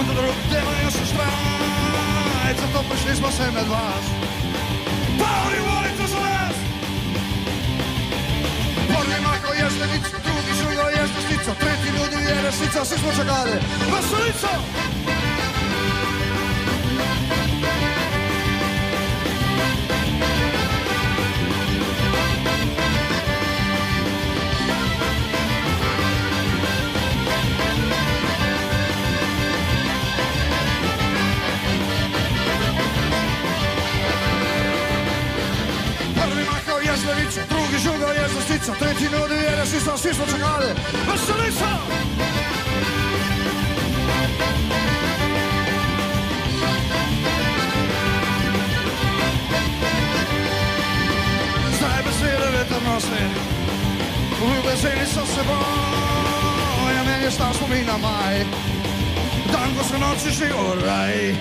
to drug delo još u štrajc, zato prišli smo se med vas. Pa oni volite za nas! Prvi mako jeste nic, drugi žugo jeste šnico, treti ljudi je resnica, svi smo čakali. Veselico! Drugi žuga je zastica, tretji nudi je resnica, svi smo čekali. Veselica! Zdaj besede veter nosi, v besedi so seboj, a meni je stal spomin na maj, dan, ko so noči šli v raj.